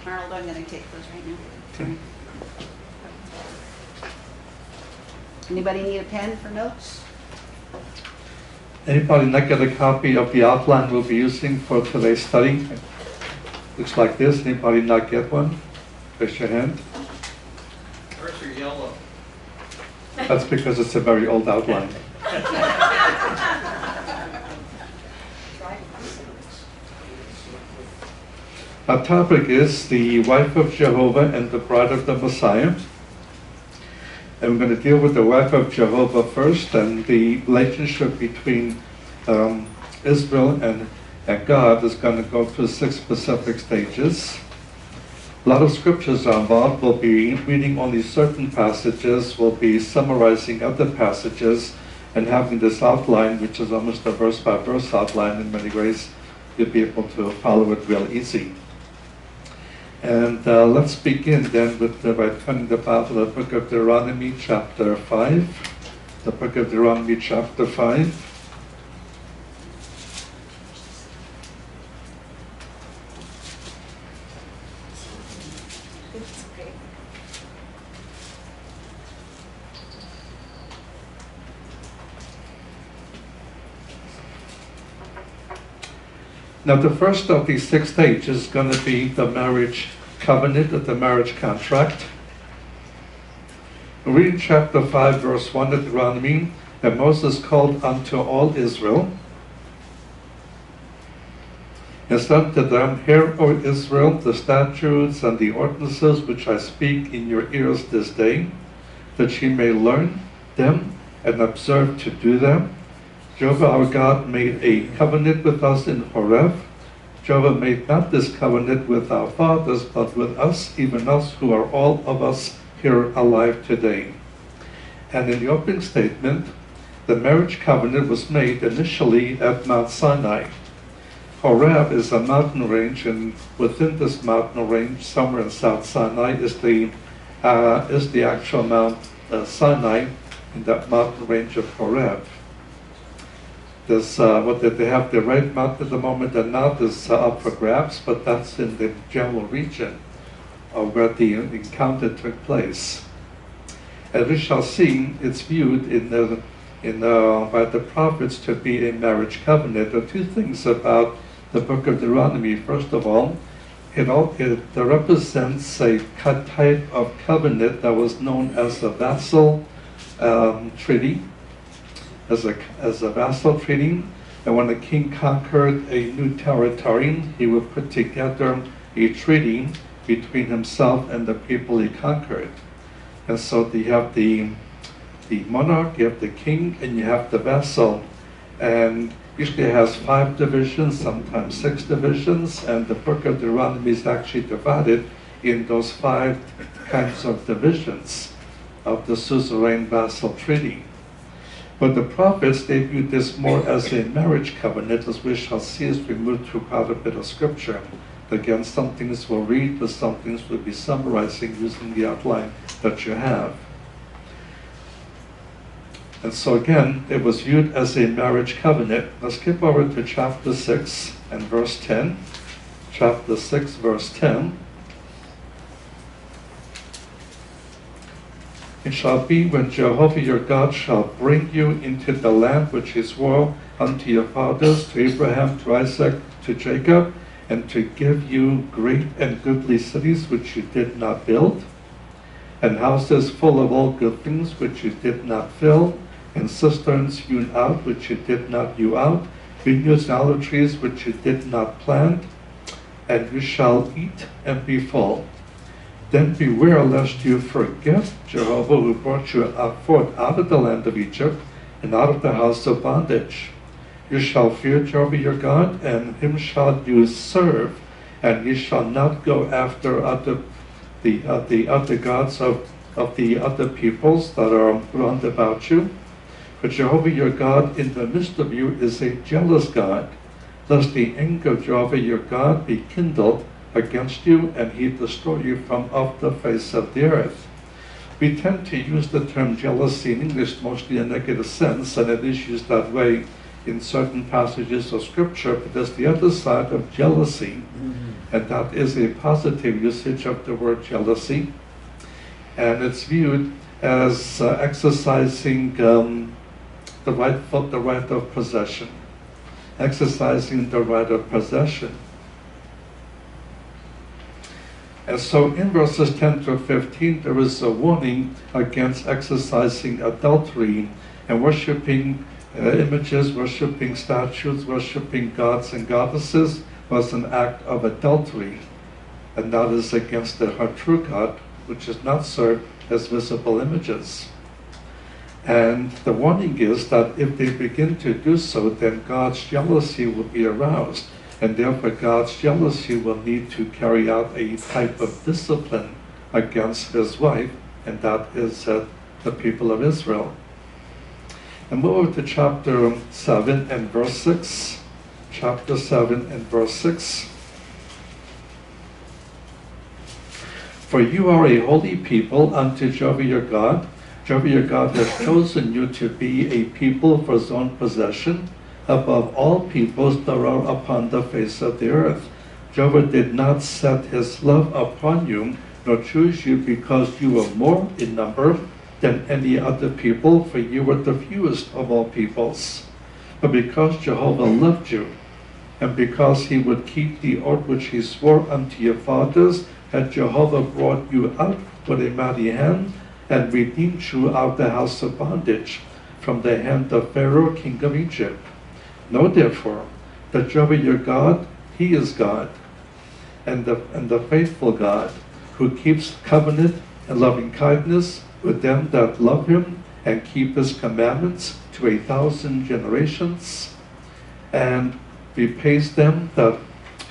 Arnold, I'm going to take those right now. Sorry. Anybody need a pen for notes? Anybody not get a copy of the outline we'll be using for today's study? Looks like this. Anybody not get one? Raise your hand. Where's your yellow? That's because it's a very old outline. Our topic is the wife of Jehovah and the bride of the Messiah. And we're going to deal with the wife of Jehovah first and the relationship between Israel and God is going to go through 6 specific stages. A lot of scriptures are involved. We'll be reading only certain passages. We'll be summarizing other passages and having this outline, which is almost a verse-by-verse outline in many ways. You'll be able to follow it real easy. And let's begin then with by turning the Bible to the book of Deuteronomy chapter 5. The book of Deuteronomy chapter 5. Now the first of these 6 stages is going to be the marriage covenant or the marriage contract. We read chapter 5 verse 1 of Deuteronomy, and Moses called unto all Israel and said unto them, Hear, O Israel, the statutes and the ordinances which I speak in your ears this day, that ye may learn them and observe to do them. Jehovah our God made a covenant with us in Horeb. Jehovah made not this covenant with our fathers, but with us, even us who are all of us here alive today. And in the opening statement, the marriage covenant was made initially at Mount Sinai. Horeb is a mountain range, and within this mountain range, somewhere in South Sinai, is the actual Mount Sinai in that mountain range of Horeb. There's what they have the right mount at the moment, and now is up for grabs, but that's in the general region of where the encounter took place. As we shall see, it's viewed by the prophets to be a marriage covenant. There are 2 things about the book of Deuteronomy. First of all, it represents a type of covenant that was known as a vassal treaty. As a vassal treaty, and when a king conquered a new territory, he would put together a treaty between himself and the people he conquered. And so you have the monarch, you have the king, and you have the vassal. And usually it has 5 divisions, sometimes 6 divisions, and the book of Deuteronomy is actually divided in those 5 kinds of divisions of the suzerain vassal treaty. But the prophets, they viewed this more as a marriage covenant, as we shall see as we move through quite a bit of scripture. Again, some things we'll read, but some things we'll be summarizing using the outline that you have. And so again, it was viewed as a marriage covenant. Let's skip over to chapter 6 and verse 10. Chapter 6, verse 10. It shall be when Jehovah your God shall bring you into the land which he swore unto your fathers, to Abraham, to Isaac, to Jacob, and to give you great and goodly cities which you did not build, and houses full of all good things which you did not fill, and cisterns hewn out which you did not hew out, vineyards and olive trees which you did not plant, and you shall eat and be full. Then beware lest you forget Jehovah who brought you forth out of the land of Egypt and out of the house of bondage. You shall fear Jehovah your God, and him shall you serve, and ye shall not go after the other gods of the other peoples that are round about you. For Jehovah your God in the midst of you is a jealous God, lest the anger of Jehovah your God be kindled against you, and he destroy you from off the face of the earth. We tend to use the term jealousy in English mostly in a negative sense, and it is used that way in certain passages of Scripture, but there's the other side of jealousy, and that is a positive usage of the word jealousy, and it's viewed as exercising the right of possession. Exercising the right of possession. And so in verses 10 to 15, there is a warning against exercising adultery and worshipping images, worshipping statues, worshipping gods and goddesses was an act of adultery. And that is against the true God, which is not served as visible images. And the warning is that if they begin to do so, then God's jealousy will be aroused. And therefore God's jealousy will need to carry out a type of discipline against his wife, and that is the people of Israel. And move over to chapter 7 and verse 6. Chapter 7 and verse 6. For you are a holy people unto Jehovah your God. Jehovah your God has chosen you to be a people for his own possession, above all peoples that are upon the face of the earth. Jehovah did not set his love upon you, nor choose you because you were more in number than any other people, for you were the fewest of all peoples. But because Jehovah loved you, and because he would keep the oath which he swore unto your fathers, had Jehovah brought you out with a mighty hand, and redeemed you out of the house of bondage, from the hand of Pharaoh king of Egypt. Know therefore that Jehovah your God, he is God, and the faithful God, who keeps covenant and loving kindness with them that love him, and keep his commandments to 1,000 generations, and repays them that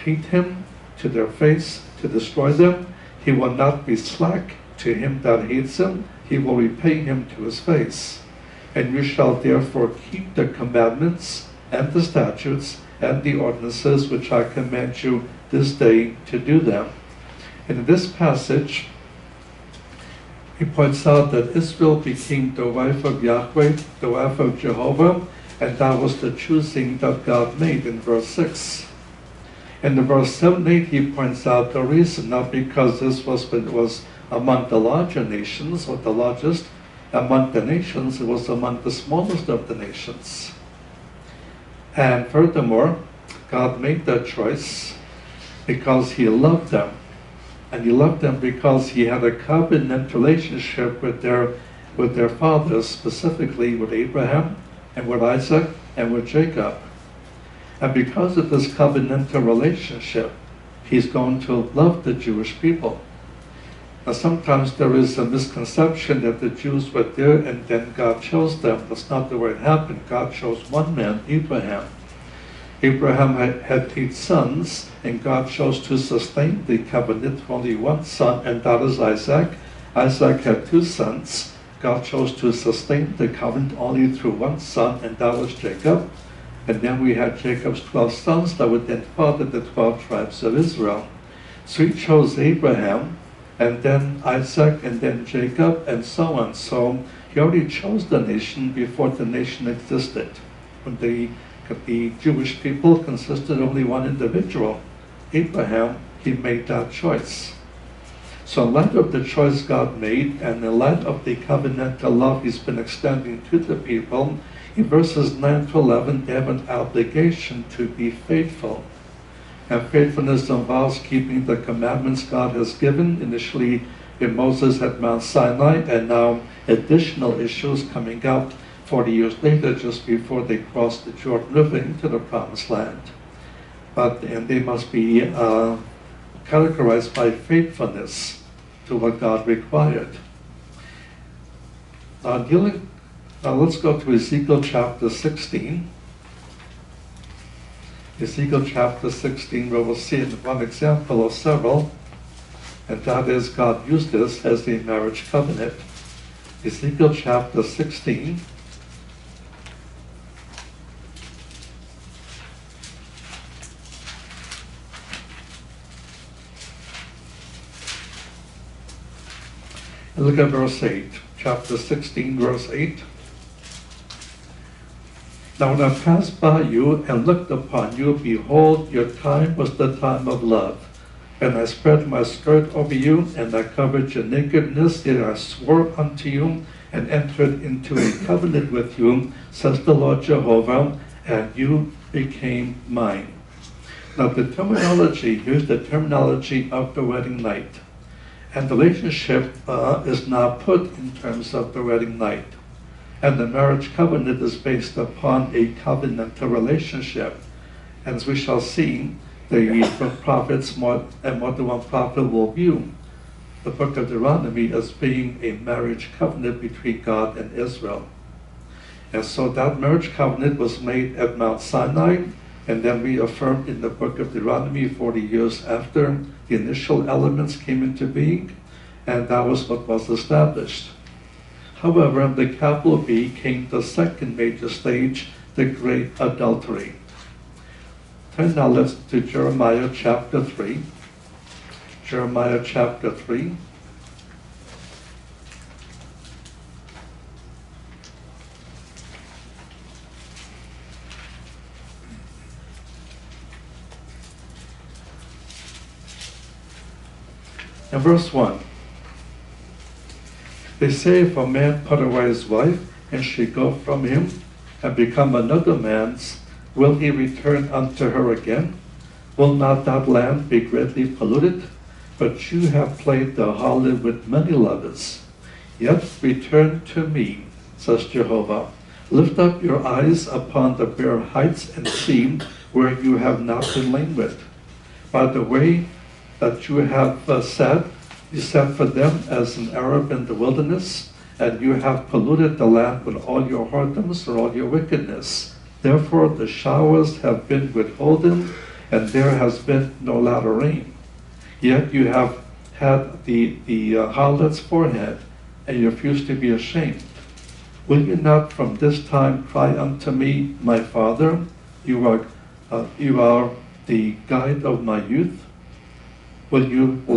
hate him to their face, to destroy them. He will not be slack to him that hates him, he will repay him to his face. And you shall therefore keep the commandments and the statutes and the ordinances which I command you this day to do them. And in this passage, he points out that Israel became the wife of Yahweh, the wife of Jehovah, and that was the choosing that God made in verse 6. And in verse 7 and 8, he points out the reason, not because this was among the larger nations, or the largest among the nations, it was among the smallest of the nations. And furthermore, God made that choice because he loved them. And he loved them because he had a covenant relationship with their fathers, specifically with Abraham and with Isaac and with Jacob. And because of this covenantal relationship, he's going to love the Jewish people. Now sometimes there is a misconception that the Jews were there and then God chose them. That's not the way it happened. God chose one man, Abraham. Abraham had 8 sons, and God chose to sustain the covenant for only one son, and that is Isaac. Isaac had 2 sons. God chose to sustain the covenant only through one son, and that was Jacob. And then we had Jacob's 12 sons that would then father the 12 tribes of Israel. So he chose Abraham, and then Isaac, and then Jacob, and so on. So he already chose the nation before the nation existed. When the Jewish people consisted of only one individual, Abraham, he made that choice. So in light of the choice God made, and in light of the covenantal love he's been extending to the people, in verses 9 to 11, they have an obligation to be faithful. And faithfulness involves keeping the commandments God has given, initially in Moses at Mount Sinai, and now additional issues coming out 40 years later, just before they crossed the Jordan River into the Promised Land. And they must be categorized by faithfulness to what God required. Now let's go to Ezekiel chapter 16. Ezekiel chapter 16, where we'll see one example of several, and that is God used this as the marriage covenant. Ezekiel chapter 16. And look at verse 8. Chapter 16, verse 8. Now when I passed by you and looked upon you, behold, your time was the time of love. And I spread my skirt over you, and I covered your nakedness, yet I swore unto you, and entered into a covenant with you, says the Lord Jehovah, and you became mine. Now the terminology, here's the terminology of the wedding night. And the relationship is now put in terms of the wedding night. And the marriage covenant is based upon a covenantal relationship. And as we shall see, the prophets, more than one prophet will view the book of Deuteronomy as being a marriage covenant between God and Israel. And so that marriage covenant was made at Mount Sinai, and then reaffirmed in the book of Deuteronomy 40 years after the initial elements came into being, and that was what was established. However, the capital B came the second major stage, the great adultery. Turn now let's to Jeremiah chapter 3. Jeremiah chapter 3. And verse 1. They say, if a man put away his wife, and she go from him, and become another man's, will he return unto her again? Will not that land be greatly polluted? But you have played the harlot with many lovers. Yet return to me, says Jehovah. Lift up your eyes upon the bare heights and see where you have not been lain with. By the way that you have said, you sat for them as an Arab in the wilderness, and you have polluted the land with all your whoredoms and all your wickedness. Therefore the showers have been withholden, and there has been no latter rain. Yet you have had the harlot's forehead, and you refuse to be ashamed. Will you not from this time cry unto me, my Father? You are the guide of my youth. Will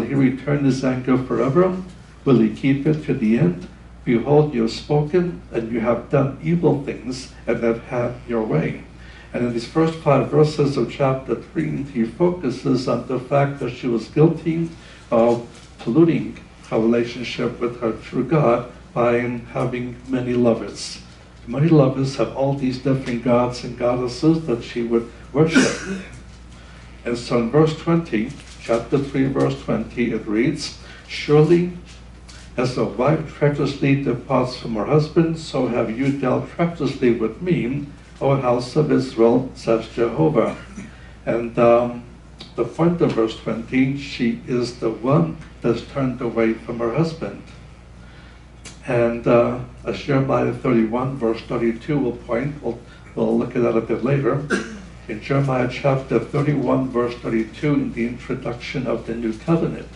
he return his anger forever? Will he keep it to the end? Behold, you have spoken, and you have done evil things, and have had your way. And in these first 5 verses of chapter 3, he focuses on the fact that she was guilty of polluting her relationship with her true God by having many lovers. Many lovers have all these different gods and goddesses that she would worship. And so in verse 20, chapter 3, verse 20, it reads, surely as a wife treacherously departs from her husband, so have you dealt treacherously with me, O house of Israel, says Jehovah. And the point of verse 20, she is the one that's turned away from her husband. And as Jeremiah 31, verse 32 will point, we'll look at that a bit later. In Jeremiah chapter 31, verse 32, in the introduction of the New Covenant,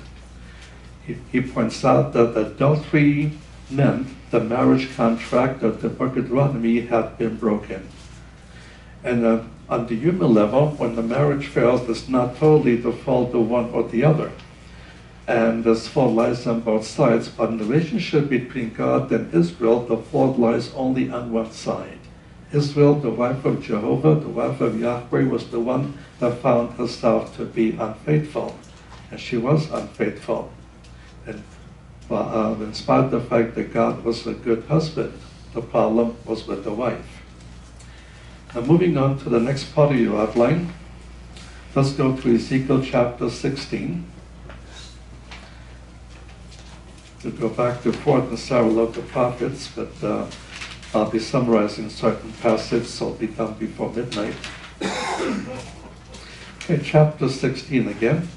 he points out that adultery meant the marriage contract of the book of Deuteronomy had been broken. And on the human level, when the marriage fails, it's not totally the fault of one or the other. And there's fault lies on both sides, but in the relationship between God and Israel, the fault lies only on one side. Israel, the wife of Jehovah, the wife of Yahweh, was the one that found herself to be unfaithful. And she was unfaithful. And in spite of the fact that God was a good husband, the problem was with the wife. Now moving on to the next part of your outline, let's go to Ezekiel chapter 16. We'll go back to 4th and several of the prophets, but I'll be summarizing certain passages, so it'll be done before midnight. Okay, chapter 16 again.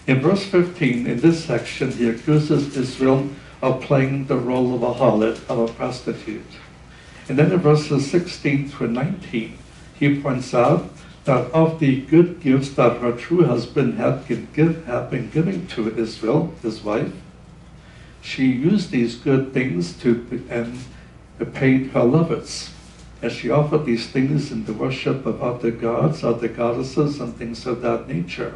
In verse 15, in this section, he accuses Israel of playing the role of a harlot, of a prostitute. And then in verses 16 through 19, he points out that of the good gifts that her true husband had been giving to Israel, his wife, she used these good things to pay her lovers. And she offered these things in the worship of other gods, other goddesses, and things of that nature.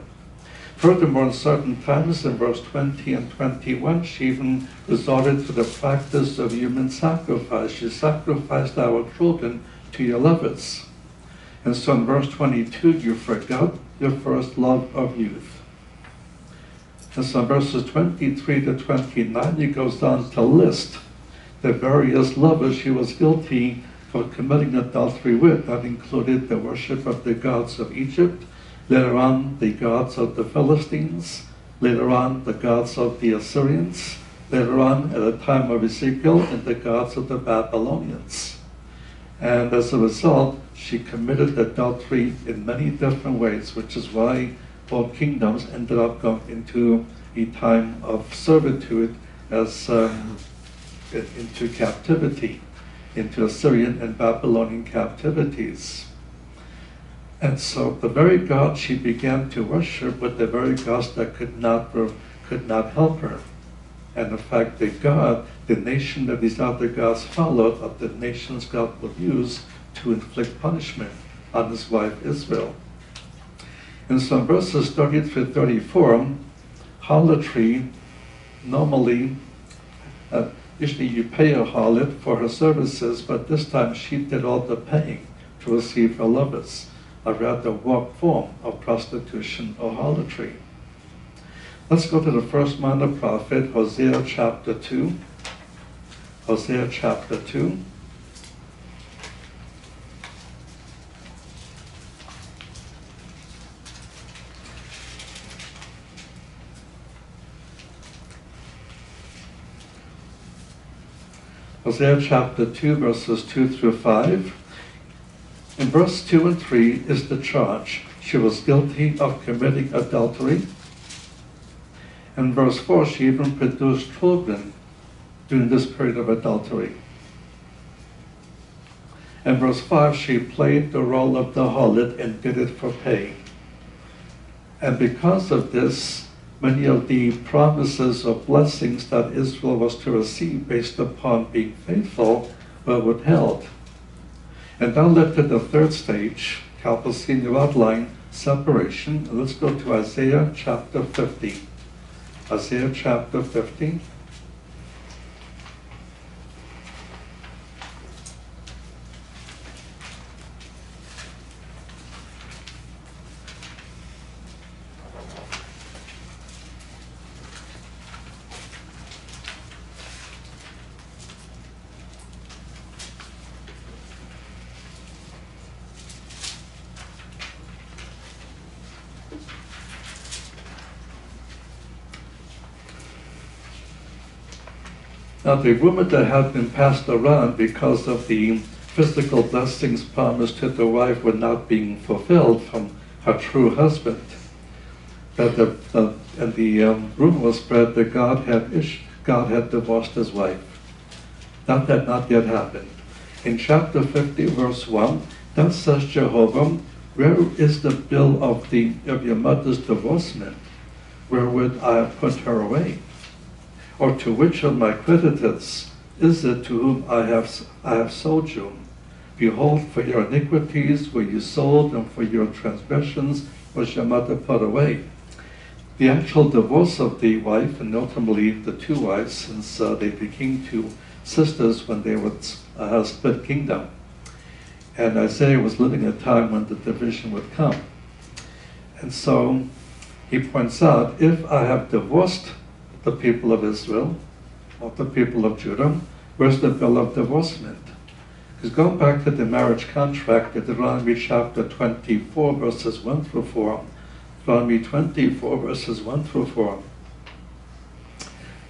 Furthermore, in certain times, in verse 20 and 21, she even resorted to the practice of human sacrifice. She sacrificed our children to your lovers. And so in verse 22, you forgot your first love of youth. And so in verses 23 to 29, he goes on to list the various lovers she was guilty for committing adultery with. That included the worship of the gods of Egypt, later on the gods of the Philistines, later on the gods of the Assyrians, later on at the time of Ezekiel, and the gods of the Babylonians. And as a result, she committed adultery in many different ways, which is why both kingdoms ended up going into a time of servitude as into captivity, into Assyrian and Babylonian captivities. And so the very God she began to worship were the very gods that could not help her. And in fact, the nation that these other gods followed, are the nations God would use to inflict punishment on his wife Israel. And so in verses 30 through 34, harlotry, normally, usually you pay a harlot for her services, but this time she did all the paying to receive her lovers, a rather warped form of prostitution or harlotry. Let's go to the first minor prophet, Hosea chapter 2. Hosea chapter 2. Hosea chapter 2, verses 2 through 5. In verse 2 and 3 is the charge. She was guilty of committing adultery. In verse 4, she even produced children during this period of adultery. In verse 5, she played the role of the harlot and did it for pay. And because of this, many of the promises of blessings that Israel was to receive based upon being faithful were withheld. And that led to the third stage, help us see in your outline, separation. And let's go to Isaiah chapter 50. Isaiah chapter 50. Now the rumor that had been passed around because of the physical blessings promised to the wife were not being fulfilled from her true husband, that the rumor was spread that God had divorced his wife. That had not yet happened. In chapter 50, verse 1, thus says Jehovah, where is the bill of your mother's divorcement? Wherewith I have put her away? Or to which of my creditors is it to whom I have sold you? Behold, for your iniquities were you sold, and for your transgressions was your mother put away. The actual divorce of the wife, and ultimately the two wives, since they became two sisters when they would split kingdom. And Isaiah was living at a time when the division would come. And so he points out, if I have divorced the people of Israel, or the people of Judah, where's the bill of divorcement? Because going back to the marriage contract, Deuteronomy chapter 24, verses 1 through 4, Deuteronomy 24, verses 1 through 4.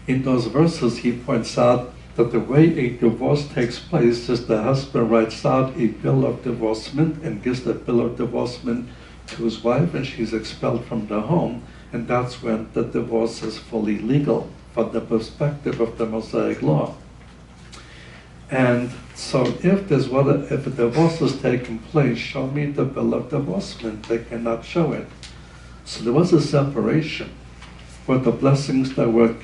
In those verses, he points out that the way a divorce takes place is the husband writes out a bill of divorcement and gives the bill of divorcement to his wife, and she's expelled from the home. And that's when the divorce is fully legal from the perspective of the Mosaic law. And so if a divorce is taking place, show me the bill of divorcement. They cannot show it. So there was a separation where the blessings that were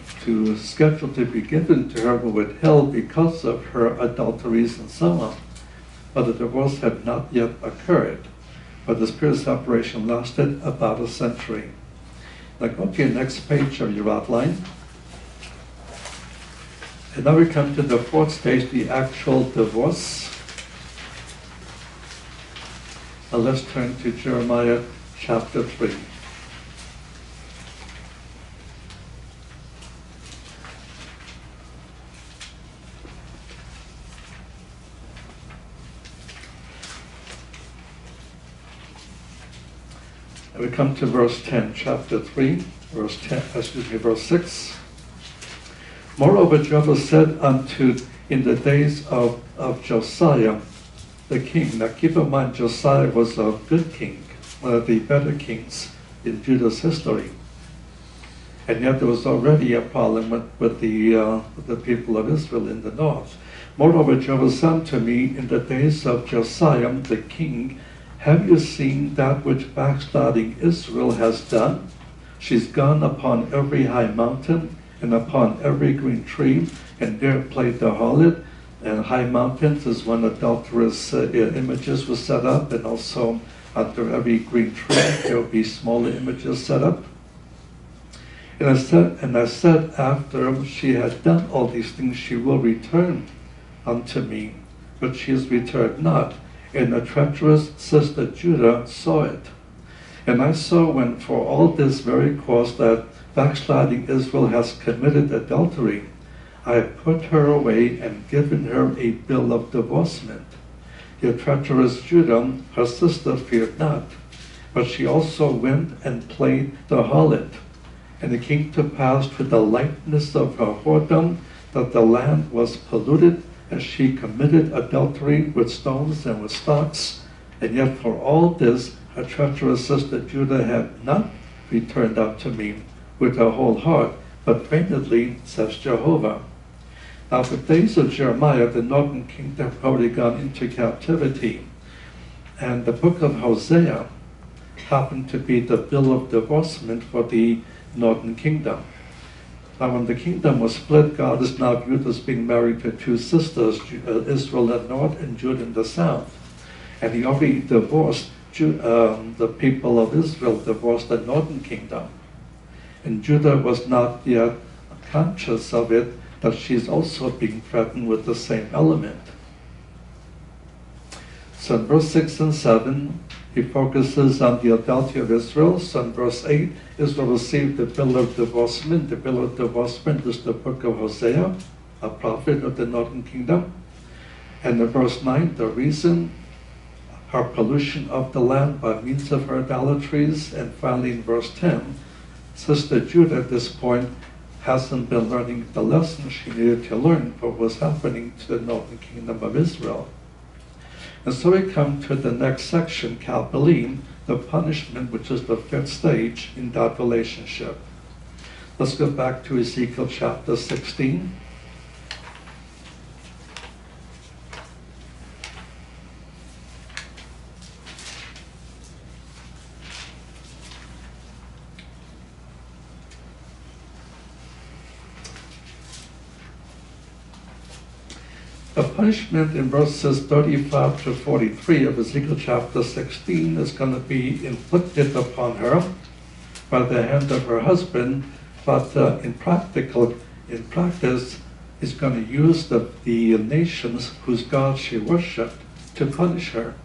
scheduled to be given to her were withheld because of her adulteries and so on. But the divorce had not yet occurred. But the spirit separation lasted about a century. Now go to your next page of your outline. And now we come to the fourth stage, the actual divorce. Now let's turn to Jeremiah chapter 3. And we come to verse 10, chapter 3, verse 6. Moreover, Jehovah said in the days of Josiah, the king. Now keep in mind, Josiah was a good king, one of the better kings in Judah's history. And yet there was already a problem with the people of Israel in the north. Moreover, Jehovah said to me in the days of Josiah, the king, have you seen that which backsliding Israel has done? She's gone upon every high mountain and upon every green tree, and there played the harlot. And high mountains is when adulterous images were set up, and also under every green tree there will be smaller images set up. And I said, after she had done all these things, she will return unto me, but she has returned not. And the treacherous sister Judah saw it. And I saw when for all this very cause that backsliding Israel has committed adultery, I have put her away and given her a bill of divorcement. Yet treacherous Judah, her sister, feared not, but she also went and played the harlot. And it came to pass with the likeness of her whoredom that the land was polluted, as she committed adultery with stones and with stocks. And yet for all this, her treacherous sister Judah had not returned unto me with her whole heart, but feignedly, says Jehovah. Now the days of Jeremiah, the northern kingdom had already gone into captivity. And the book of Hosea happened to be the bill of divorcement for the northern kingdom. Now when the kingdom was split, God is now viewed as being married to two sisters, Israel in the north and Judah in the south. And he already divorced, the people of Israel divorced the northern kingdom. And Judah was not yet conscious of it, that she's also being threatened with the same element. So in verse 6 and 7, he focuses on the adultery of Israel. So in verse 8, Israel received the bill of divorcement. The bill of divorcement is the book of Hosea, a prophet of the northern kingdom. And in verse 9, the reason, her pollution of the land by means of her idolatries. And finally in verse 10, Sister Judah at this point hasn't been learning the lesson she needed to learn for what was happening to the northern kingdom of Israel. And so we come to the next section, Kalpalim, the punishment, which is the fifth stage in that relationship. Let's go back to Ezekiel chapter 16. The punishment in verses 35 to 43 of Ezekiel chapter 16 is going to be inflicted upon her by the hand of her husband, but in practice, is going to use the nations whose God she worshipped to punish her.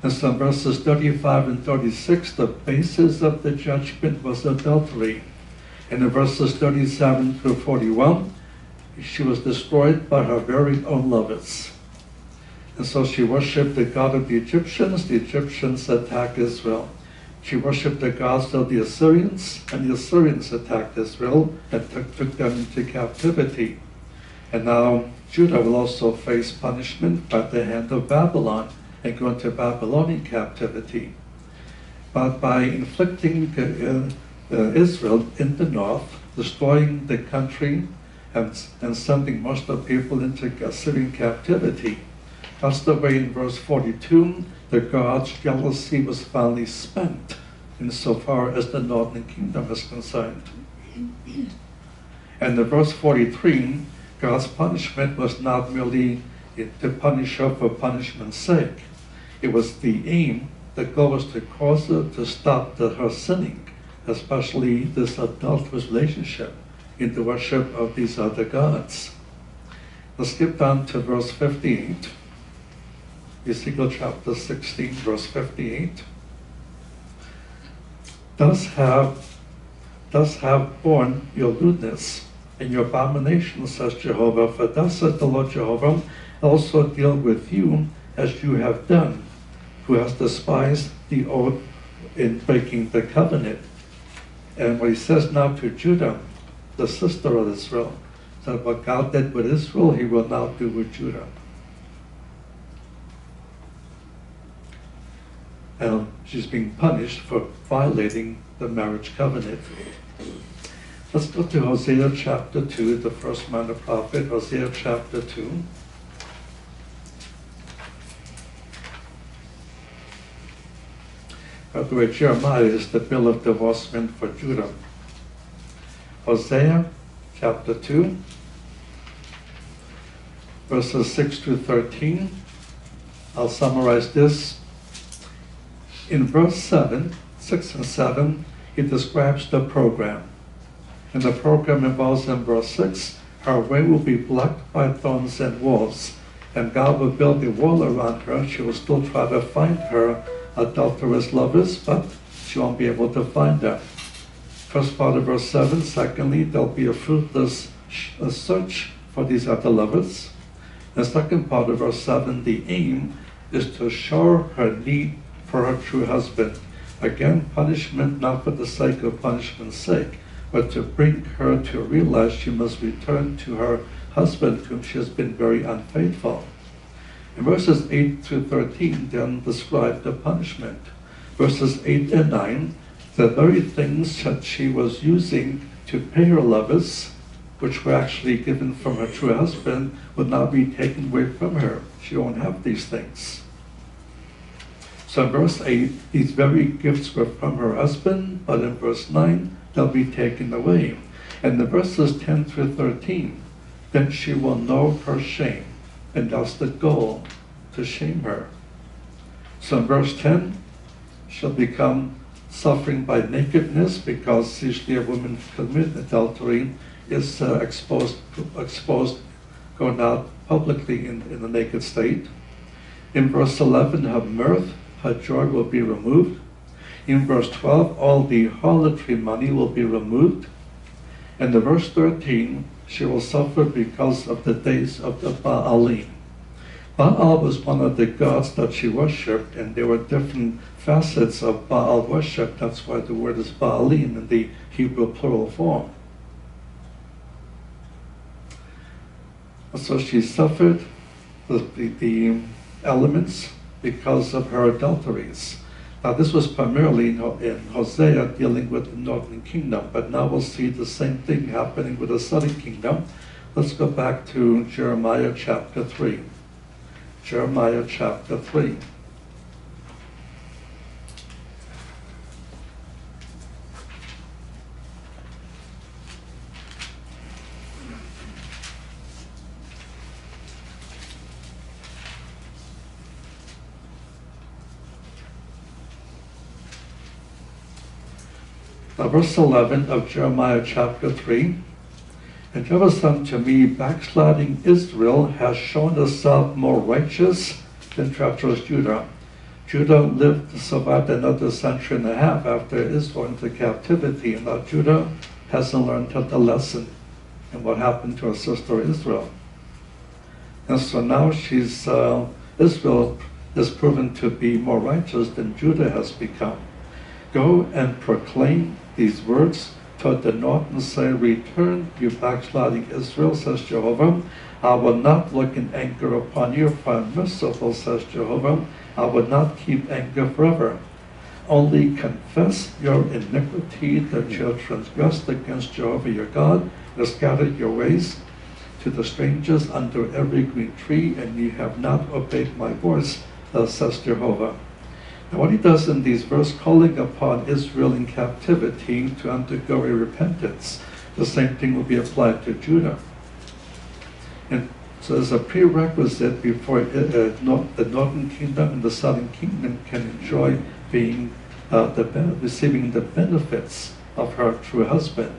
And so in verses 35 and 36, the basis of the judgment was adultery. And in verses 37 through 41, she was destroyed by her very own lovers. And so she worshipped the god of the Egyptians attacked Israel. She worshipped the gods of the Assyrians, and the Assyrians attacked Israel and took them into captivity. And now Judah will also face punishment by the hand of Babylon and go into Babylonian captivity. But by inflicting Israel in the north, destroying the country, and sending most of the people into Assyrian captivity. That's the way in verse 42, the God's jealousy was finally spent insofar as the northern kingdom is concerned. And in verse 43, God's punishment was not merely to punish her for punishment's sake. It was the aim, the goal was to cause her to stop her sinning, especially this adulterous relationship in the worship of these other gods. Let's skip down to verse 58. Ezekiel chapter 16, verse 58. Thus have borne your lewdness and your abomination, says Jehovah, for thus says the Lord Jehovah, also deal with you as you have done, who has despised the oath in breaking the covenant. And what he says now to Judah, the sister of Israel, that what God did with Israel, he will now do with Judah. And she's being punished for violating the marriage covenant. Let's go to Hosea chapter 2, the first minor prophet, Hosea chapter 2. By the way, Jeremiah is the bill of divorcement for Judah. Hosea chapter 2, verses 6 to 13. I'll summarize this. In verse 6 and 7, he describes the program. And the program involves in verse 6, her way will be blocked by thorns and wolves, and God will build a wall around her. She will still try to find her adulterous lovers, but she won't be able to find them. First part of verse 7, secondly, there'll be a fruitless search for these other lovers. The second part of verse 7, the aim is to show her need for her true husband. Again, punishment not for the sake of punishment's sake, but to bring her to realize she must return to her husband, whom she has been very unfaithful. And verses 8 through 13 then describe the punishment. Verses 8 and 9, the very things that she was using to pay her lovers, which were actually given from her true husband, would now be taken away from her. She won't have these things. So in verse 8, these very gifts were from her husband, but in verse 9, they'll be taken away. And in verses 10 through 13, then she will know her shame. And that's the goal, to shame her. So in verse 10, she'll become suffering by nakedness, because usually a woman commit adultery is exposed going out publicly in the naked state. In verse 11, her mirth, her joy will be removed. In verse 12, all the harlotry money will be removed. And in verse 13, she will suffer because of the days of the Baalim. Baal was one of the gods that she worshipped, and there were different facets of Baal worship. That's why the word is Baalim in the Hebrew plural form. So she suffered the elements because of her adulteries. Now this was primarily in Hosea dealing with the northern kingdom, but now we'll see the same thing happening with the southern kingdom. Let's go back to Jeremiah chapter 3. Jeremiah chapter 3. Now, verse 11 of Jeremiah chapter 3. And Jehovah said unto me, backsliding Israel has shown itself more righteous than treacherous Judah. Judah survived another century and a half after Israel into captivity, and now Judah hasn't learned the lesson and what happened to her sister Israel. And so now Israel is proven to be more righteous than Judah has become. Go and proclaim these words toward the north and say, return, you backsliding Israel, says Jehovah. I will not look in anger upon you, for I am merciful, says Jehovah. I will not keep anger forever. Only confess your iniquity, that you have transgressed against Jehovah your God, and have scattered your ways, to the strangers under every green tree, and ye have not obeyed my voice, thus says Jehovah. Now what he does in these verses, calling upon Israel in captivity to undergo a repentance, the same thing will be applied to Judah. And so as a prerequisite before the northern kingdom and the southern kingdom can enjoy being receiving the benefits of her true husband.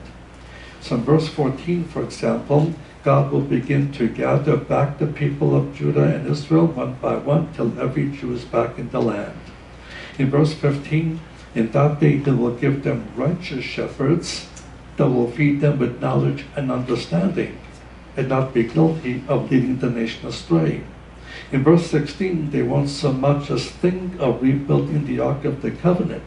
So in verse 14, for example, God will begin to gather back the people of Judah and Israel one by one till every Jew is back in the land. In verse 15, in that day he will give them righteous shepherds that will feed them with knowledge and understanding, and not be guilty of leading the nation astray. In verse 16, they won't so much as think of rebuilding the Ark of the Covenant,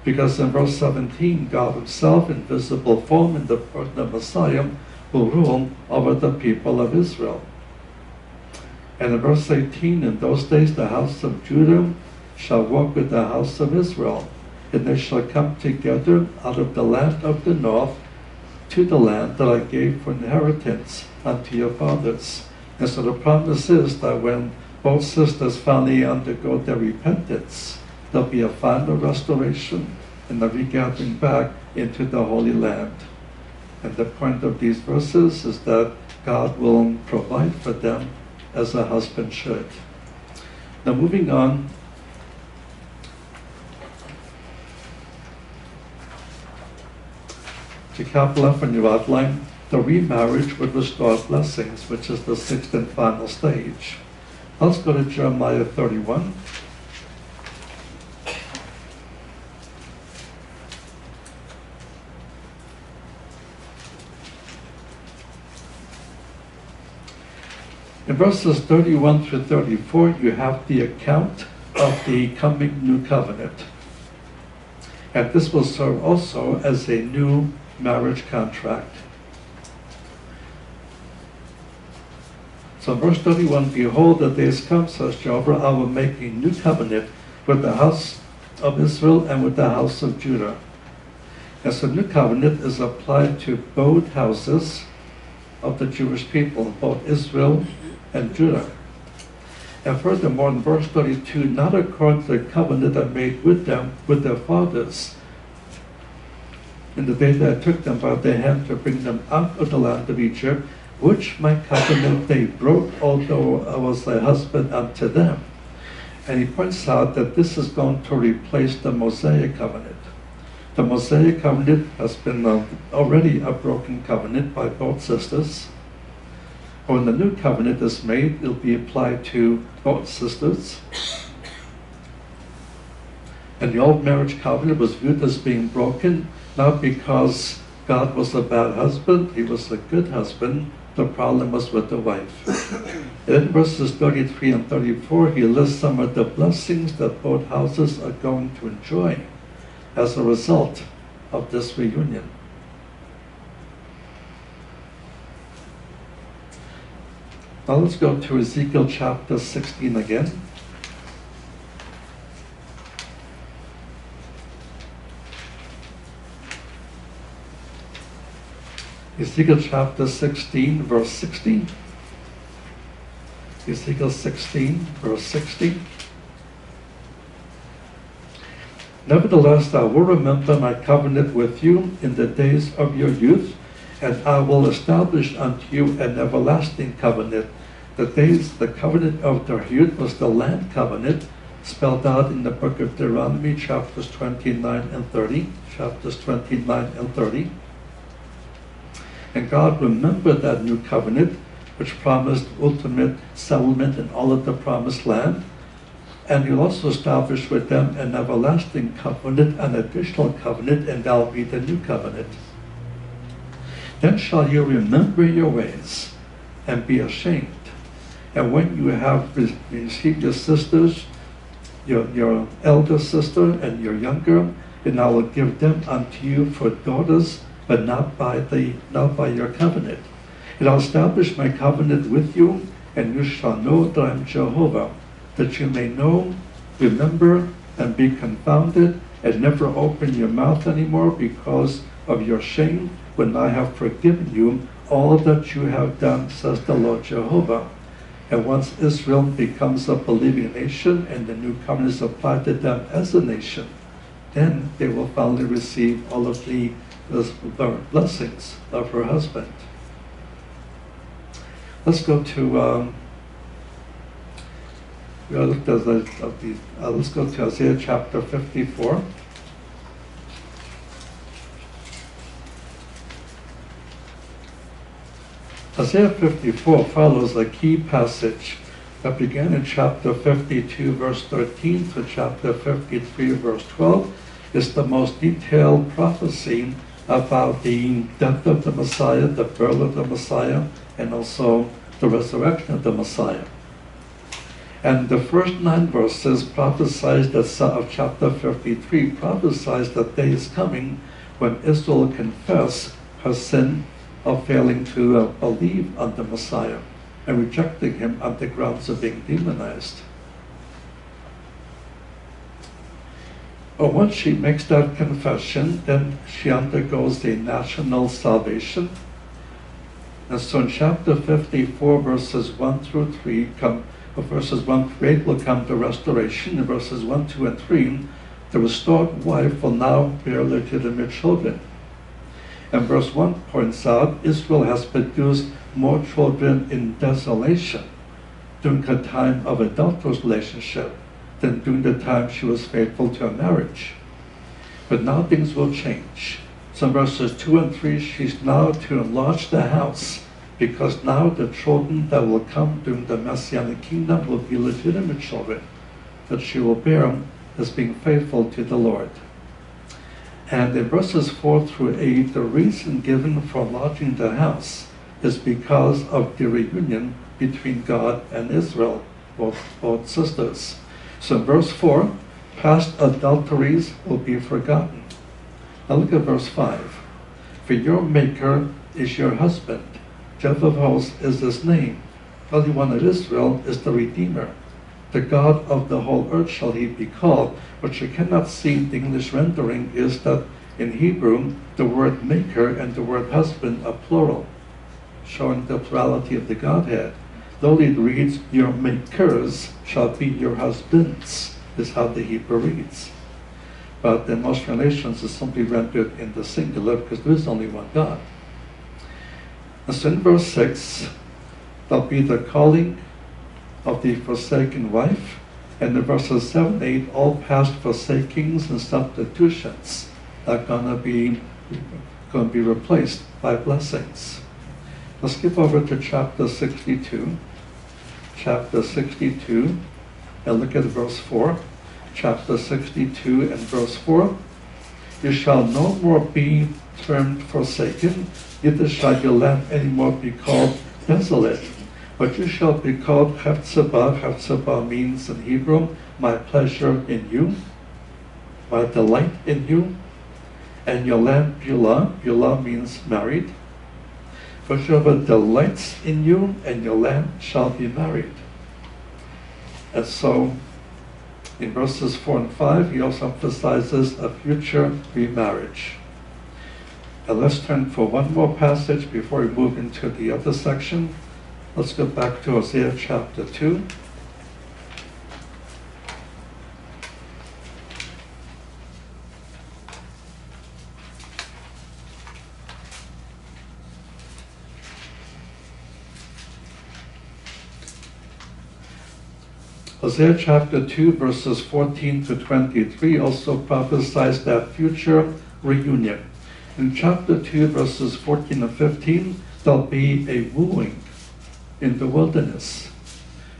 because in verse 17, God himself in visible form in the person of Messiah will rule over the people of Israel. And in verse 18, in those days the house of Judah shall walk with the house of Israel, and they shall come together out of the land of the north to the land that I gave for inheritance unto your fathers. And so the promise is that when both sisters finally undergo their repentance, there'll be a final restoration and a regathering back into the Holy Land. And the point of these verses is that God will provide for them as a husband should. Now moving on, to capital F on your outline, the remarriage would restore blessings, which is the sixth and final stage. Let's go to Jeremiah 31. In verses 31 through 34, you have the account of the coming new covenant. And this will serve also as a new marriage contract. So verse 31, behold, the days come, says Jehovah, I will make a new covenant with the house of Israel and with the house of Judah. And so new covenant is applied to both houses of the Jewish people, both Israel and Judah. And furthermore, in verse 32, not according to the covenant I made with them, with their fathers, in the day that I took them by the hand to bring them out of the land of Egypt, which my covenant they broke, although I was a husband unto them. And he points out that this is going to replace the Mosaic covenant. The Mosaic covenant has been already a broken covenant by both sisters. When the new covenant is made, it will be applied to both sisters. And the old marriage covenant was viewed as being broken, not because God was a bad husband, he was a good husband. The problem was with the wife. In verses 33 and 34, he lists some of the blessings that both houses are going to enjoy as a result of this reunion. Now let's go to Ezekiel chapter 16 again. Ezekiel chapter 16, verse 60. Ezekiel 16, verse 60. Nevertheless, I will remember my covenant with you in the days of your youth, and I will establish unto you an everlasting covenant. The covenant of their youth was the land covenant, spelled out in the book of Deuteronomy, chapters 29 and 30. Chapters 29 and 30. And God remembered that new covenant, which promised ultimate settlement in all of the promised land. And he'll also establish with them an everlasting covenant, an additional covenant, and that'll be the new covenant. Then shall you remember your ways and be ashamed. And when you have received your sisters, your elder sister and your younger, and I will give them unto you for daughters, but not by your covenant. And I'll establish my covenant with you, and you shall know that I am Jehovah, that you may know, remember, and be confounded, and never open your mouth anymore because of your shame, when I have forgiven you all that you have done, says the Lord Jehovah. And once Israel becomes a believing nation and the new covenant is applied to them as a nation, then they will finally receive all of the blessings of her husband. Let's go to let's go to Isaiah chapter 54. Isaiah 54 follows a key passage that began in chapter 52, verse 13 to chapter 53, verse 12. It's the most detailed prophecy about the death of the Messiah, the birth of the Messiah, and also the resurrection of the Messiah. And the first 9 verses prophesies that of chapter 53 prophesies that day is coming when Israel will confess her sin of failing to believe on the Messiah and rejecting him on the grounds of being demonized. But once she makes that confession, then she undergoes a national salvation. And so in chapter 54, verses 1 through 3, verses 1 through 8 will come the restoration. In verses 1, 2, and 3, the restored wife will now bear legitimate children. And verse 1 points out Israel has produced more children in desolation during her time of adulterous relationship than during the time she was faithful to her marriage. But now things will change. So in verses 2 and 3, she's now to enlarge the house, because now the children that will come during the Messianic kingdom will be legitimate children that she will bear as being faithful to the Lord. And in verses 4 through 8, the reason given for enlarging the house is because of the reunion between God and Israel, both sisters. So in verse 4, past adulteries will be forgotten. Now look at verse 5. For your Maker is your husband. Jehovah of hosts is his name. Holy One of Israel is the Redeemer. The God of the whole earth shall he be called. What you cannot see in the English rendering is that in Hebrew, the word maker and the word husband are plural, showing the plurality of the Godhead. Though it reads, your makers shall be your husbands, is how the Hebrew reads. But in most translations, it's simply rendered in the singular because there is only one God. And so in verse 6, there'll be the calling of the forsaken wife, and in verses 7 8, all past forsakings and substitutions are going to be replaced by blessings. Let's skip over to chapter 62. Chapter 62, and look at verse 4. Chapter 62 and verse 4. You shall no more be termed forsaken, neither shall your land any more be called desolate. But you shall be called Hephzibah. Hephzibah means in Hebrew, my pleasure in you, my delight in you. And your land, Beulah. Beulah means married. For Jehovah delights in you, and your land shall be married. And so, in verses 4 and 5, he also emphasizes a future remarriage. And let's turn for one more passage before we move into the other section. Let's go back to Hosea chapter 2. Hosea chapter 2, verses 14 to 23 also prophesies that future reunion. In chapter 2, verses 14 and 15, there'll be a wooing in the wilderness.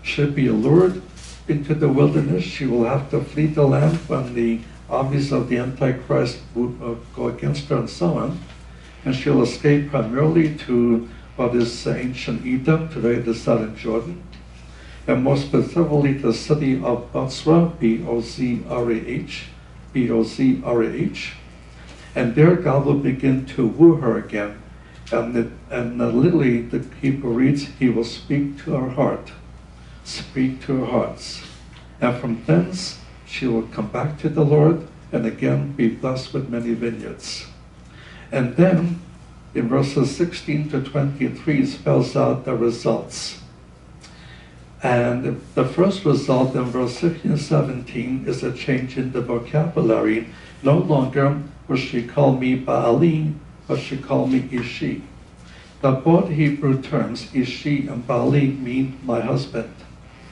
She'll be lured into the wilderness. She will have to flee the land when the armies of the Antichrist will go against her and so on. And she'll escape primarily to what is ancient Edom, today the southern Jordan. And more specifically, the city of Bozrah, B-O-Z-R-A-H, B-O-Z-R-A-H. And there God will begin to woo her again. And literally, the Hebrew reads, he will speak to her heart, speak to her hearts. And from thence, she will come back to the Lord and again be blessed with many vineyards. And then, in verses 16 to 23 spells out the results. And the first result in verse 16 and 17 is a change in the vocabulary. No longer will she call me Baali, but she call me Ishi. Now both Hebrew terms, Ishi and Baali, mean my husband.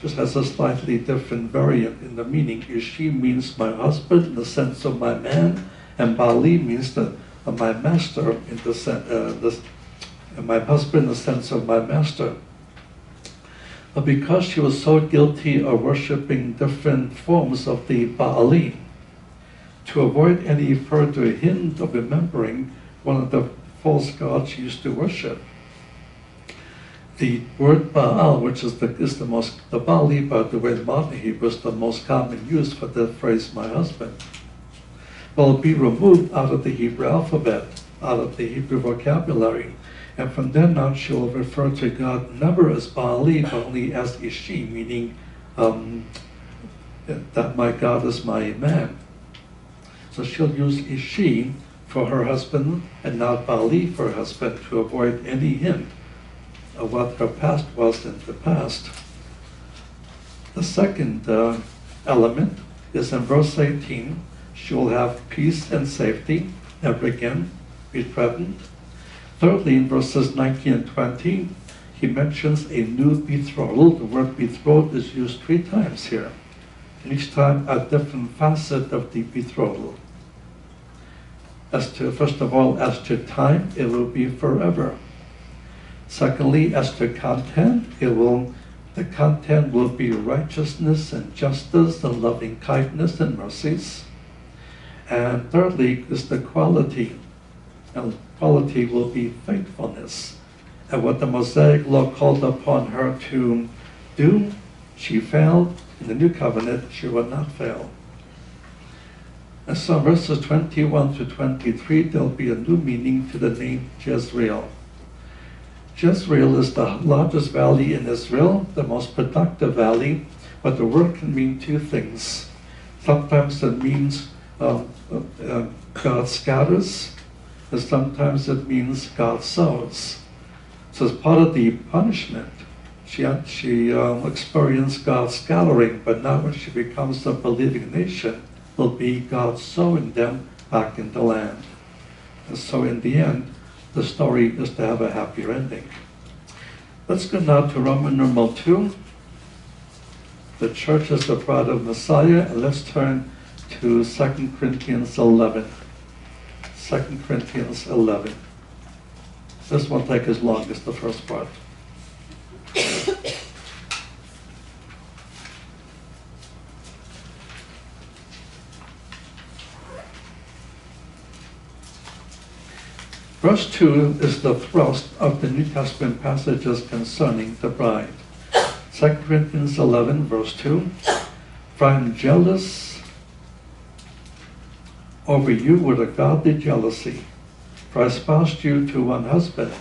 Just has a slightly different variant in the meaning. Ishi means my husband in the sense of my man, and Baali means my master in the sense, my husband in the sense of my master. But because she was so guilty of worshipping different forms of the Baali, to avoid any further hint of remembering one of the false gods she used to worship, the word Baal, which is the Baali, by the way, in modern Hebrew is the most common use for the phrase "my husband," will be removed out of the Hebrew alphabet, out of the Hebrew vocabulary. And from then on, she will refer to God never as Baali, but only as Ishi, meaning that my God is my man. So she'll use Ishi for her husband and not Baali for her husband to avoid any hint of what her past was in the past. The second element is in verse 18. She will have peace and safety, never again be threatened. Thirdly, in verses 19 and 20, he mentions a new betrothal. The word betrothed is used 3 times here, and each time a different facet of the betrothal. First of all, as to time, it will be forever. Secondly, as to content, the content will be righteousness and justice and loving kindness and mercies. And thirdly is the quality. And quality will be faithfulness. And what the Mosaic law called upon her to do, she failed. In the new covenant, she will not fail. And so verses 21 to 23, there'll be a new meaning to the name Jezreel. Jezreel is the largest valley in Israel, the most productive valley, but the word can mean 2 things. Sometimes it means God scatters, and sometimes it means God sows. So as part of the punishment, she experienced God scattering, but now when she becomes a believing nation, will be God sowing them back in the land. And so in the end, the story is to have a happier ending. Let's go now to Roman numeral 2. The church is the bride of Messiah, and let's turn to 2 Corinthians 11. 2 Corinthians 11. This won't take as long as the first part. Verse 2 is the thrust of the New Testament passages concerning the bride. 2 Corinthians 11, verse 2. For I am jealous over you with a godly jealousy, for I espoused you to one husband,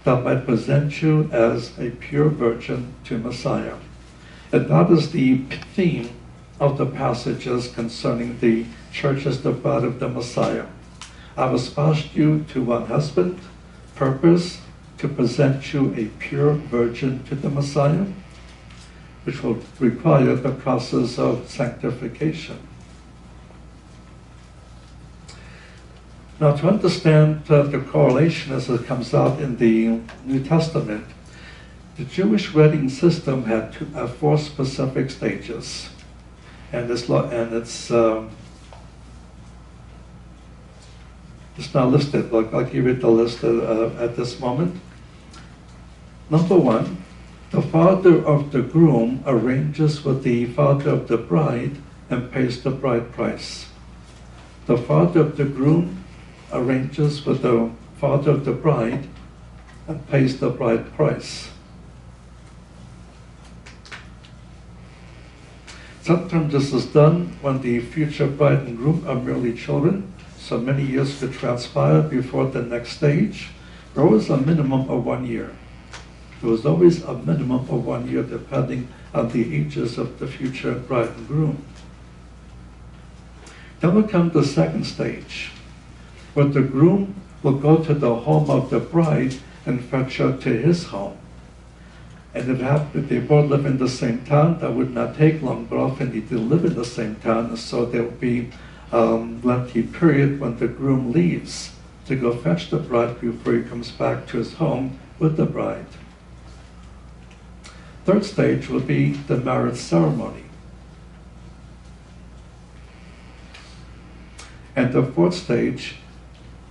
that I might present you as a pure virgin to Messiah. And that is the theme of the passages concerning the church as the bride of the Messiah. I have espoused you to one husband, purpose to present you a pure virgin to the Messiah, which will require the process of sanctification. Now, to understand the correlation as it comes out in the New Testament, the Jewish wedding system had 4 specific stages, and it's not listed. I'll give you the list at this moment. Number 1, the father of the groom arranges with the father of the bride and pays the bride price. The father of the groom arranges with the father of the bride and pays the bride price. Sometimes this is done when the future bride and groom are merely children, so many years could transpire before the next stage. There was a minimum of 1 year. There was always a minimum of 1 year depending on the ages of the future bride and groom. Then will come the second stage, where the groom will go to the home of the bride and fetch her to his home. And if they both live in the same town, that would not take long, but often they do live in the same town, and so there will be lengthy period when the groom leaves to go fetch the bride before he comes back to his home with the bride. Third stage will be the marriage ceremony. And the fourth stage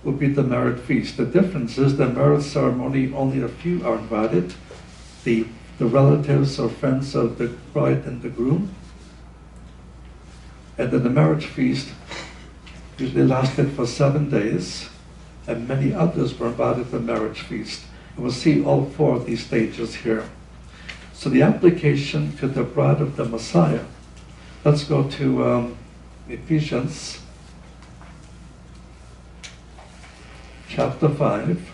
will be the marriage feast. The difference is the marriage ceremony, only a few are invited. The relatives or friends of the bride and the groom. And then the marriage feast usually lasted for 7 days, and many others were invited to the marriage feast. And we'll see all four of these stages here. So the application to the bride of the Messiah. Let's go to Ephesians chapter 5.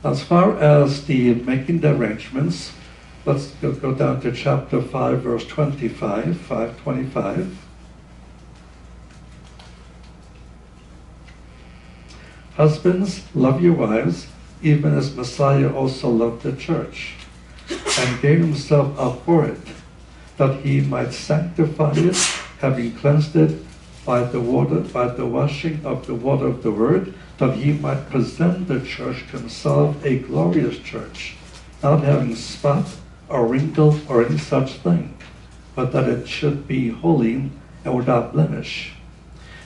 As far as the making the arrangements, let's go down to chapter 5, verse 25, 5:25. Husbands, love your wives, even as Messiah also loved the church, and gave himself up for it, that he might sanctify it, having cleansed it by the washing of the water of the word, that he might present the church to himself a glorious church, not having spot or wrinkle or any such thing, but that it should be holy and without blemish.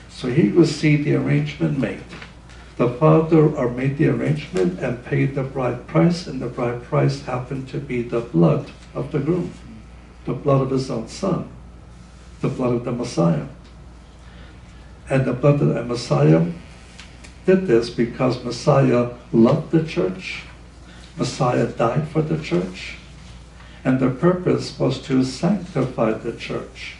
So here you see the arrangement made. The father made the arrangement and paid the bride price, and the bride price happened to be the blood of the groom, the blood of his own son, the blood of the Messiah. And the blood of the Messiah did this because Messiah loved the church, Messiah died for the church, and the purpose was to sanctify the church.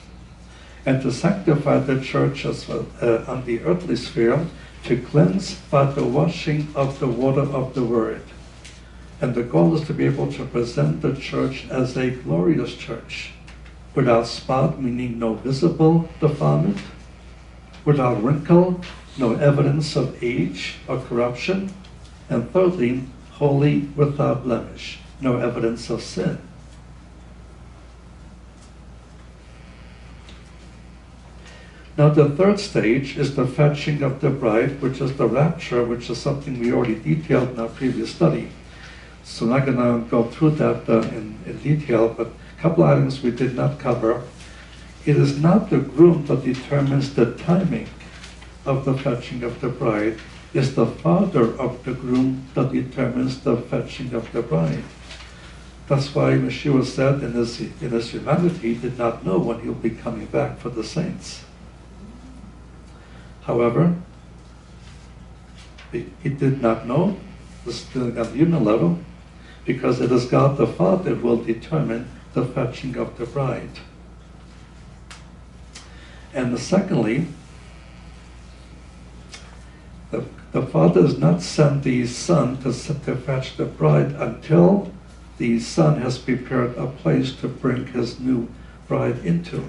And to sanctify the church as well, on the earthly sphere, to cleanse by the washing of the water of the word. And the goal is to be able to present the church as a glorious church, without spot, meaning no visible defilement, without wrinkle, no evidence of age or corruption, and thirdly, holy without blemish, no evidence of sin. Now the third stage is the fetching of the bride, which is the rapture, which is something we already detailed in our previous study. So I'm not going to go through that in detail, but a couple items we did not cover. It is not the groom that determines the timing of the fetching of the bride. It's the father of the groom that determines the fetching of the bride. That's why Yeshua said in his humanity, he did not know when he'll be coming back for the saints. However, he did not know, still at the human level, because it is God the Father who will determine the fetching of the bride. And secondly, the Father does not send the Son to fetch the bride until the Son has prepared a place to bring his new bride into.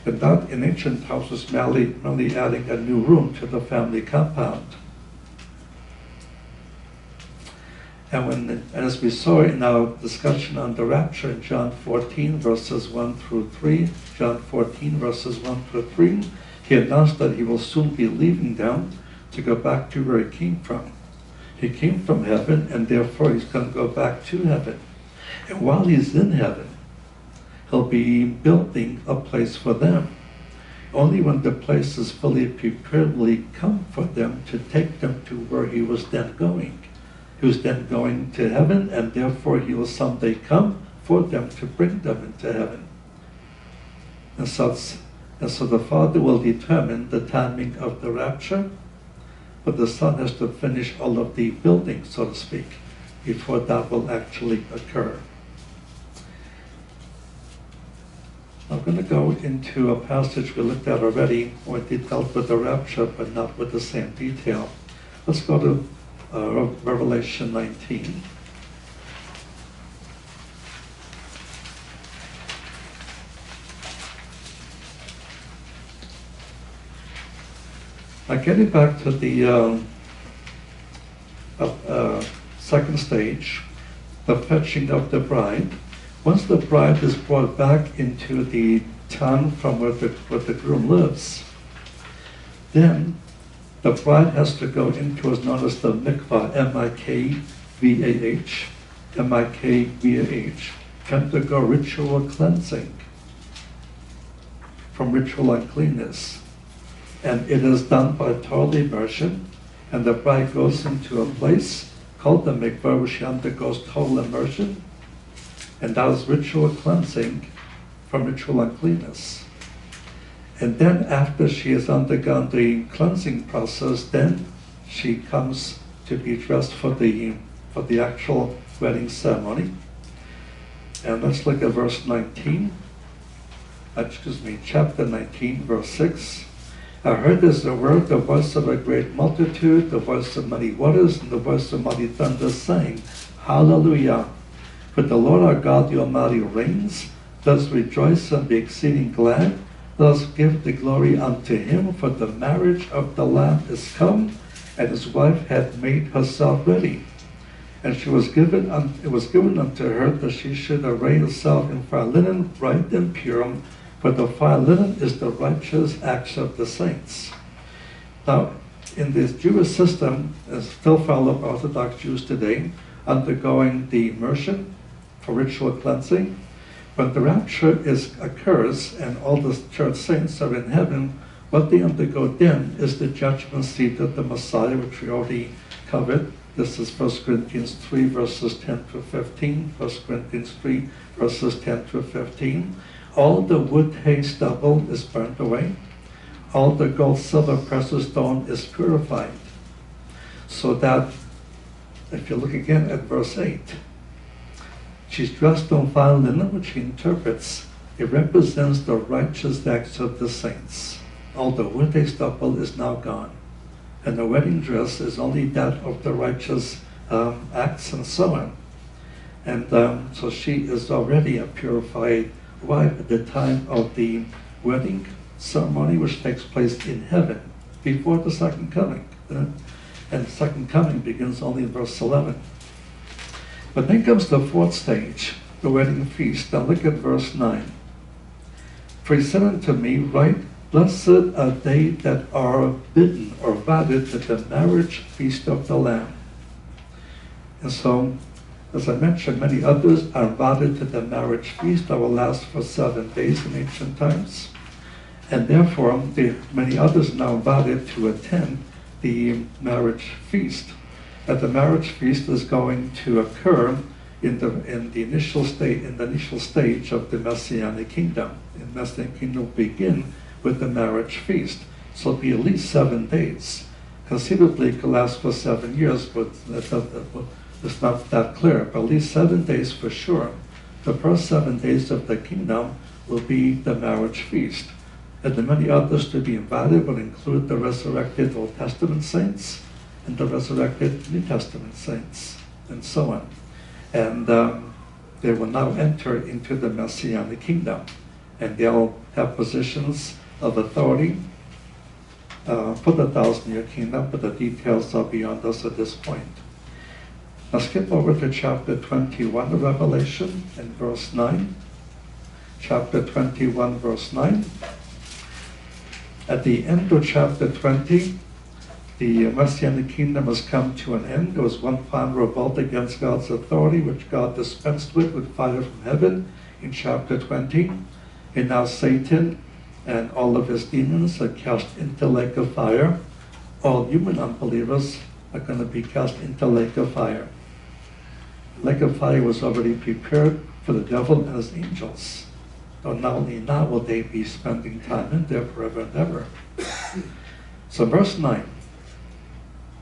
And that in ancient times was merely adding a new room to the family compound. And as we saw in our discussion on the rapture in John 14, verses 1 through 3, John 14, verses 1 through 3, he announced that he will soon be leaving them to go back to where he came from. He came from heaven, and therefore he's going to go back to heaven. And while he's in heaven, he'll be building a place for them. Only when the place is fully prepared will he come for them to take them to where he was then going. He was then going to heaven, and therefore he will someday come for them to bring them into heaven. And so the Father will determine the timing of the rapture, but the Son has to finish all of the building, so to speak, before that will actually occur. I'm going to go into a passage we looked at already, where it dealt with the rapture, but not with the same detail. Let's go to Revelation 19. Now, getting back to the second stage, the fetching of the bride. Once the bride is brought back into the town from where the groom lives, then the bride has to go into what's known as the mikvah, M-I-K-V-A-H, M-I-K-V-A-H, undergo ritual cleansing from ritual uncleanness. And it is done by total immersion, and the bride goes into a place called the mikvah, where she undergoes total immersion, and that is ritual cleansing from ritual uncleanness. And then after she has undergone the cleansing process, then she comes to be dressed for the actual wedding ceremony. And let's look at verse 19. Chapter 19, verse 6. I heard as the word, the voice of a great multitude, the voice of many waters, and the voice of mighty thunder, saying, Hallelujah! For the Lord our God, the Almighty, reigns. Let us rejoice and be exceeding glad. Let us give the glory unto him, for the marriage of the Lamb is come, and his wife hath made herself ready. And it was given unto her that she should array herself in fine linen, bright and pure, for the fine linen is the righteous acts of the saints. Now, in this Jewish system, as still followed by Orthodox Jews today, undergoing the immersion for ritual cleansing, when the rapture occurs and all the church saints are in heaven, what they undergo then is the judgment seat of the Messiah, which we already covered. This is 1 Corinthians 3, verses 10 to 15, 1 Corinthians 3, verses 10 to 15. All the wood, hay, stubble is burnt away. All the gold, silver, precious stone is purified. So that, if you look again at verse 8, she's dressed in fine linen, which he interprets. It represents the righteous acts of the saints. All the wood, hay, stubble is now gone. And the wedding dress is only that of the righteous acts and so on. And so she is already a purified wife at the time of the wedding ceremony, which takes place in heaven before the second coming. And the second coming begins only in verse 11. But then comes the fourth stage, the wedding feast. Now look at verse 9. For he said unto me, Write, Blessed are they that are bidden or invited to the marriage feast of the Lamb. And so, as I mentioned, many others are invited to the marriage feast that will last for 7 days in ancient times. And therefore, many others are now invited to attend the marriage feast. That the marriage feast is going to occur in the initial stage of the Messianic kingdom. The Messianic kingdom will begin with the marriage feast. So it'll be at least 7 days. Conceivably, it could last for 7 years, but it's not that clear. But at least 7 days for sure. The first 7 days of the kingdom will be the marriage feast. And the many others to be invited will include the resurrected Old Testament saints and the resurrected New Testament saints, and so on. And they will now enter into the Messianic kingdom. And they'll have positions of authority for the 1,000-year kingdom, but the details are beyond us at this point. Now skip over to chapter 21 of Revelation and verse 9. Chapter 21, verse 9. At the end of chapter 20, the Messianic kingdom has come to an end. There was one final revolt against God's authority, which God dispensed with fire from heaven in chapter 20. And now Satan and all of his demons are cast into the lake of fire. All human unbelievers are going to be cast into the lake of fire. The lake of fire was already prepared for the devil and his angels. So not only now will they be spending time in there forever and ever. So verse 9.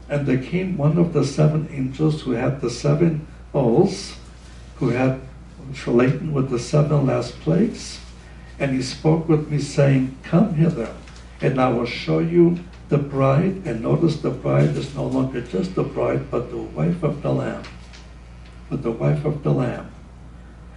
And there came one of the 7 angels who had the 7 bowls, which were laden with the 7 last plagues. And he spoke with me, saying, Come hither, and I will show you the bride. And notice the bride is no longer just the bride, but the wife of the Lamb. But the wife of the Lamb.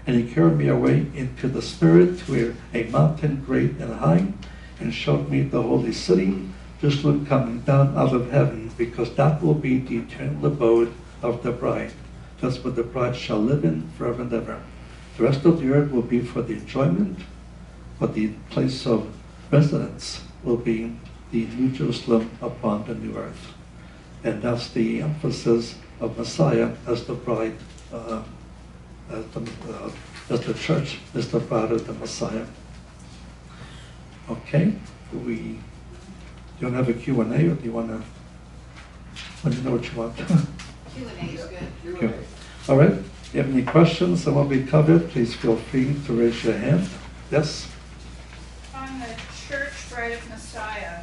And he carried me away into the Spirit to a mountain great and high, and showed me the holy city, Jerusalem, coming down out of heaven, because that will be the eternal abode of the bride. That's what the bride shall live in forever and ever. The rest of the earth will be for the enjoyment, but the place of residence will be the New Jerusalem upon the new earth. And that's the emphasis of Messiah as the bride, as the church is the bride of the Messiah. Okay, do you want to have a Q&A, or do you want to, let me know what you want? Q&A is good. Okay. All right, if you have any questions on what we covered, please feel free to raise your hand. Yes? On the Church Bride of Messiah,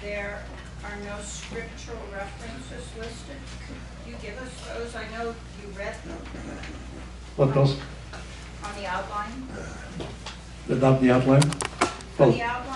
there are no scriptural references listed. Could you give us those? I know you read them What those, on the outline. not the outline? On Oh, the outline,